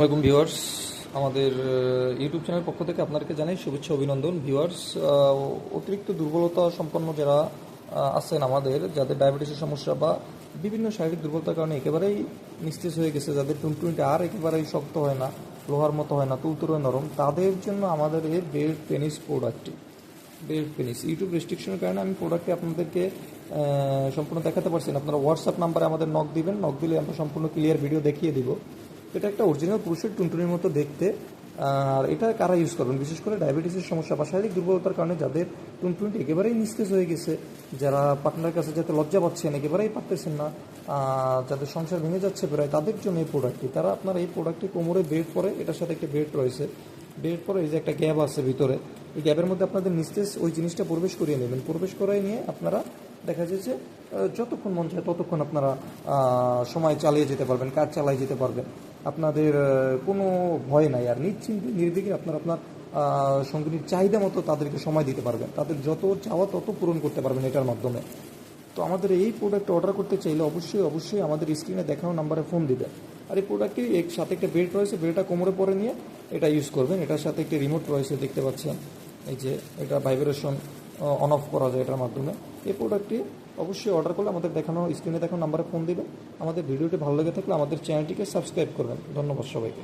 আসসালামাইকুম ভিউয়ার্স, আমাদের YouTube channel পক্ষ থেকে আপনাদেরকে জানাই শুভেচ্ছা অভিনন্দন। ভিউয়ার্স, অতিরিক্ত দুর্বলতা সম্পন্ন যারা আছেন, আমাদের যাদের ডায়াবেটিসের সমস্যা বা বিভিন্ন শারীরিক দুর্বলতার কারণে একেবারেই নিস্তেজ হয়ে গেছে, যাদের টুনটুনিটা আর একেবারেই শক্ত হয় না, লোহার মতো হয় না, তুলতুলে নরম, তাদের জন্য আমাদের এই বেড পেনিস প্রোডাক্টটি, বেড পেনিস ইউটিউব রেস্ট্রিকশনের কারণে আমি প্রোডাক্টটি আপনাদেরকে সম্পূর্ণ দেখাতে পারছি না। আপনারা হোয়াটসঅ্যাপ নাম্বারে আমাদের নক দিবেন, নক দিলে আমরা সম্পূর্ণ ক্লিয়ার ভিডিও দেখিয়ে দিব। এটা একটা অরিজিনাল পুরুষের টুনটুনির মতো দেখতে। আর এটা কারা ইউজ করবেন, বিশেষ করে ডায়াবেটিসের সমস্যা বা শারীরিক দুর্বলতার কারণে যাদের টুনটুনিটি একেবারেই নিস্তেজ হয়ে গেছে, যারা পার্টনারের কাছে যাতে লজ্জা পাচ্ছেন, একেবারেই পারতেছেন না, যাদের সংসার ভেঙে যাচ্ছে প্রায়, তাদের জন্য এই প্রোডাক্টটি। তারা আপনার এই প্রোডাক্টটি কোমরে বেড পরে, এটার সাথে একটা বেড রয়েছে, বেড পরে এই যে একটা গ্যাপ আছে ভিতরে, এই গ্যাপের মধ্যে আপনাদের নিস্তেজ ওই জিনিসটা প্রবেশ করিয়ে নেবেন। প্রবেশ করাই নিয়ে আপনারা দেখা যায় যে যতক্ষণ মন চায় ততক্ষণ আপনারা সময় চালিয়ে যেতে পারবেন, কাজ চালিয়ে যেতে পারবেন। আপনাদের কোনো ভয় নাই, আর নিশ্চিন্তে নির্বিঘ্নে আপনার সঙ্গিনীর চাহিদা মতো তাদেরকে সময় দিতে পারবেন, তাদের যত চাওয়া তত পূরণ করতে পারবেন এটার মাধ্যমে। তো আমাদের এই প্রোডাক্ট অর্ডার করতে চাইলে অবশ্যই আমাদের স্ক্রিনে দেখানো নাম্বারে ফোন দিবেন। আর এই প্রোডাক্টটি এর সাথে একটা বেল্ট রয়েছে, বেল্টটা কোমরে পরে নিয়ে এটা ইউজ করবেন। এটার সাথে একটি রিমোট রয়েছে, দেখতে পাচ্ছেন, এই যে এটা ভাইব্রেশন অন অফ করা যায় এটার মাধ্যমে। এই প্রোডাক্টটি অবশ্যই অর্ডার করলে আমাদের দেখানো স্ক্রিনে দেখানো নাম্বারে ফোন দিবেন। আমাদের ভিডিওটি ভালো লেগে থাকলে আমাদের চ্যানেলটিকে সাবস্ক্রাইব করবেন। ধন্যবাদ সবাইকে।